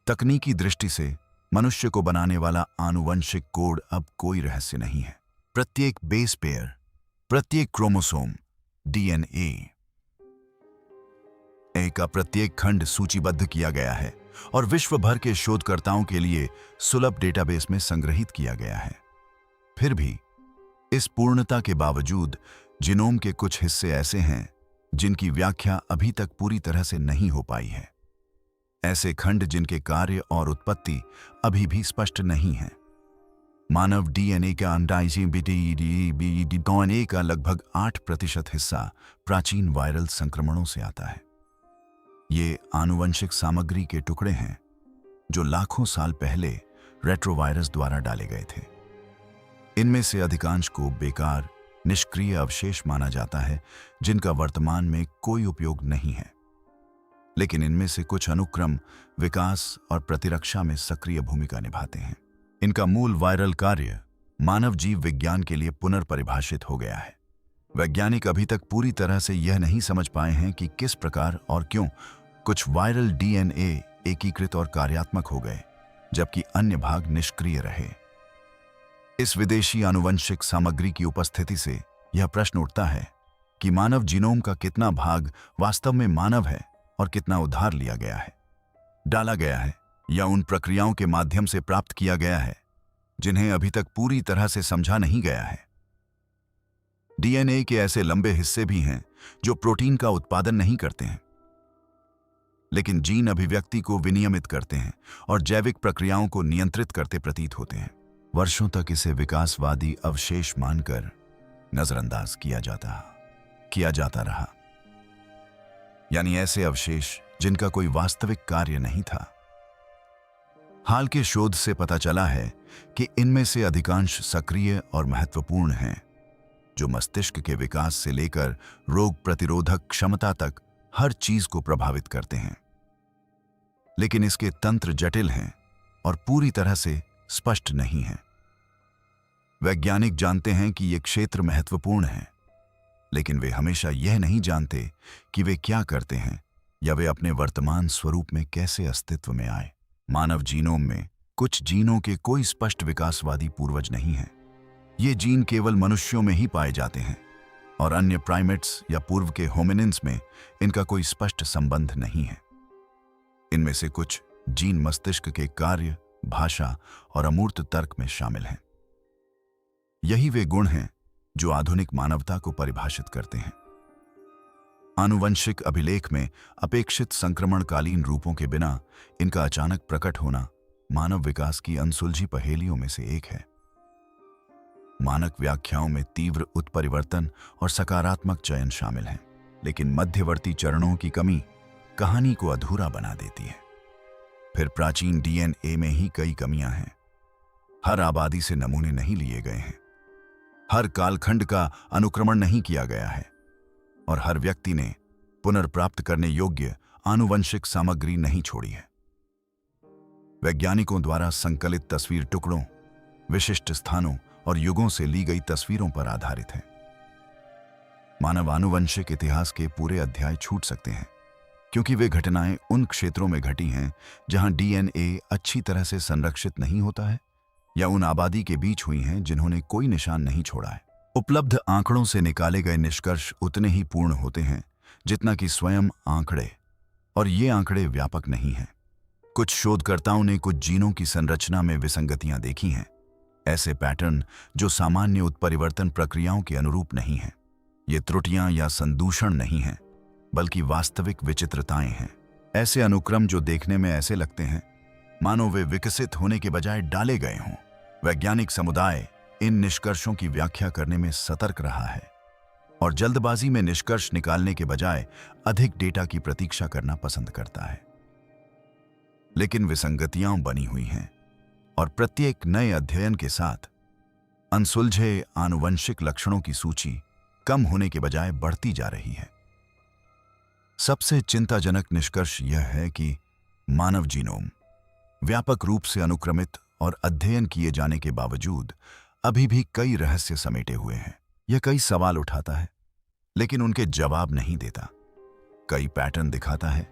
A: तकनीकी दृष्टि से मनुष्य को बनाने वाला आनुवंशिक कोड अब कोई रहस्य नहीं है। प्रत्येक बेस पेयर, प्रत्येक क्रोमोसोम, डीएनए का प्रत्येक खंड सूचीबद्ध किया गया है और विश्व भर के शोधकर्ताओं के लिए सुलभ डेटाबेस में संग्रहित किया गया है। फिर भी इस पूर्णता के बावजूद जीनोम के कुछ हिस्से ऐसे हैं जिनकी व्याख्या अभी तक पूरी तरह से नहीं हो पाई है। ऐसे खंड जिनके कार्य और उत्पत्ति अभी भी स्पष्ट नहीं है। मानव डीएनए का डीएनए का लगभग 8% हिस्सा प्राचीन वायरल संक्रमणों से आता है। ये आनुवंशिक सामग्री के टुकड़े हैं जो लाखों साल पहले रेट्रोवायरस द्वारा डाले गए थे। इनमें से अधिकांश को बेकार, निष्क्रिय अवशेष माना जाता है जिनका वर्तमान में कोई उपयोग नहीं है। लेकिन इनमें से कुछ अनुक्रम, विकास और प्रतिरक्षा में सक्रिय भूमिका निभाते हैं। इनका मूल वायरल कार्य मानव जीव विज्ञान के लिए पुनर्परिभाषित हो गया है। वैज्ञानिक अभी तक पूरी तरह से यह नहीं समझ पाए हैं कि किस प्रकार और क्यों कुछ वायरल डीएनए एकीकृत और कार्यात्मक हो गए, जबकि अन्य भाग निष्क्रिय रहे। इस विदेशी आनुवंशिक सामग्री की उपस्थिति से यह प्रश्न उठता है कि मानव जीनोम का कितना भाग वास्तव में मानव है और कितना उधार लिया गया है, डाला गया है या उन प्रक्रियाओं के माध्यम से प्राप्त किया गया है जिन्हें अभी तक पूरी तरह से समझा नहीं गया है। डीएनए के ऐसे लंबे हिस्से भी हैं जो प्रोटीन का उत्पादन नहीं करते हैं, लेकिन जीन अभिव्यक्ति को विनियमित करते हैं और जैविक प्रक्रियाओं को नियंत्रित करते प्रतीत होते हैं। वर्षों तक इसे विकासवादी अवशेष मानकर नजरअंदाज किया जाता रहा, यानी ऐसे अवशेष जिनका कोई वास्तविक कार्य नहीं था। हाल के शोध से पता चला है कि इनमें से अधिकांश सक्रिय और महत्वपूर्ण हैं, जो मस्तिष्क के विकास से लेकर रोग प्रतिरोधक क्षमता तक हर चीज को प्रभावित करते हैं। लेकिन इसके तंत्र जटिल हैं और पूरी तरह से स्पष्ट नहीं हैं। वैज्ञानिक जानते हैं कि ये क्षेत्र महत्वपूर्ण हैं, लेकिन वे हमेशा यह नहीं जानते कि वे क्या करते हैं या वे अपने वर्तमान स्वरूप में कैसे अस्तित्व में आए। मानव जीनोम में कुछ जीनों के कोई स्पष्ट विकासवादी पूर्वज नहीं हैं। ये जीन केवल मनुष्यों में ही पाए जाते हैं और अन्य प्राइमेट्स या पूर्व के होमिनिन्स में इनका कोई स्पष्ट संबंध नहीं है। इनमें से कुछ जीन मस्तिष्क के कार्य, भाषा और अमूर्त तर्क में शामिल हैं। यही वे गुण हैं जो आधुनिक मानवता को परिभाषित करते हैं। आनुवंशिक अभिलेख में अपेक्षित संक्रमणकालीन रूपों के बिना इनका अचानक प्रकट होना मानव विकास की अनसुलझी पहेलियों में से एक है। मानक व्याख्याओं में तीव्र उत्परिवर्तन और सकारात्मक चयन शामिल हैं, लेकिन मध्यवर्ती चरणों की कमी कहानी को अधूरा बना देती है। फिर प्राचीन डीएनए में ही कई कमियां हैं। हर आबादी से नमूने नहीं लिए गए हैं, हर कालखंड का अनुक्रमण नहीं किया गया है और हर व्यक्ति ने पुनर्प्राप्त करने योग्य आनुवंशिक सामग्री नहीं छोड़ी है। वैज्ञानिकों द्वारा संकलित तस्वीर टुकड़ों, विशिष्ट स्थानों और युगों से ली गई तस्वीरों पर आधारित है। मानव आनुवंशिक इतिहास के पूरे अध्याय छूट सकते हैं, क्योंकि वे घटनाएं उन क्षेत्रों में घटी हैं जहां डीएनए अच्छी तरह से संरक्षित नहीं होता है या उन आबादी के बीच हुई हैं जिन्होंने कोई निशान नहीं छोड़ा है। उपलब्ध आंकड़ों से निकाले गए निष्कर्ष उतने ही पूर्ण होते हैं जितना कि स्वयं आंकड़े, और ये आंकड़े व्यापक नहीं हैं। कुछ शोधकर्ताओं ने कुछ जीनों की संरचना में विसंगतियां देखी हैं, ऐसे पैटर्न जो सामान्य उत्परिवर्तन प्रक्रियाओं के अनुरूप नहीं हैं। ये त्रुटियां या संदूषण नहीं हैं, बल्कि वास्तविक विचित्रताएं हैं। ऐसे अनुक्रम जो देखने में ऐसे लगते हैं मानो वे विकसित होने के बजाय डाले गए हों। वैज्ञानिक समुदाय इन निष्कर्षों की व्याख्या करने में सतर्क रहा है और जल्दबाजी में निष्कर्ष निकालने के बजाय अधिक डेटा की प्रतीक्षा करना पसंद करता है। लेकिन विसंगतियां बनी हुई हैं और प्रत्येक नए अध्ययन के साथ अनसुलझे आनुवंशिक लक्षणों की सूची कम होने के बजाय बढ़ती जा रही है। सबसे चिंताजनक निष्कर्ष यह है कि मानव जीनोम व्यापक रूप से अनुक्रमित और अध्ययन किए जाने के बावजूद अभी भी कई रहस्य समेटे हुए हैं। यह कई सवाल उठाता है, लेकिन उनके जवाब नहीं देता। कई पैटर्न दिखाता है,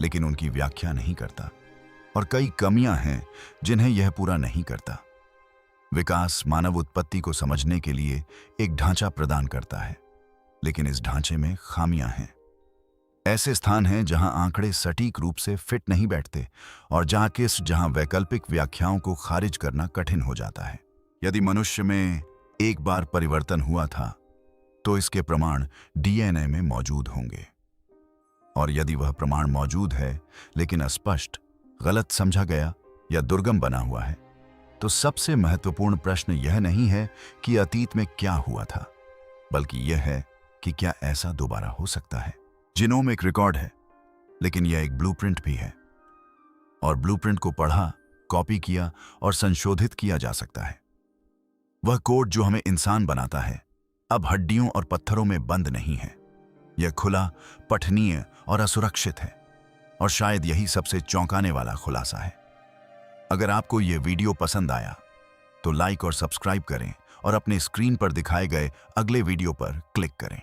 A: लेकिन उनकी व्याख्या नहीं करता। और कई कमियां हैं जिन्हें यह पूरा नहीं करता। विकास मानव उत्पत्ति को समझने के लिए एक ढांचा प्रदान करता है, लेकिन इस ढांचे में खामियां हैं। ऐसे स्थान हैं जहां आंकड़े सटीक रूप से फिट नहीं बैठते और जहां वैकल्पिक व्याख्याओं को खारिज करना कठिन हो जाता है। यदि मनुष्य में एक बार परिवर्तन हुआ था, तो इसके प्रमाण डीएनए में मौजूद होंगे। और यदि वह प्रमाण मौजूद है, लेकिन अस्पष्ट, गलत समझा गया या दुर्गम बना हुआ है, तो सबसे महत्वपूर्ण प्रश्न यह नहीं है कि अतीत में क्या हुआ था, बल्कि यह है कि क्या ऐसा दोबारा हो सकता है। जीनोम एक रिकॉर्ड है, लेकिन यह एक ब्लूप्रिंट भी है, और ब्लूप्रिंट को पढ़ा, कॉपी किया और संशोधित किया जा सकता है। वह कोड जो हमें इंसान बनाता है, अब हड्डियों और पत्थरों में बंद नहीं है। यह खुला, पठनीय और असुरक्षित है, और शायद यही सबसे चौंकाने वाला खुलासा है। अगर आपको यह वीडियो पसंद आया, तो लाइक और सब्सक्राइब करें और अपने स्क्रीन पर दिखाए गए अगले वीडियो पर क्लिक करें।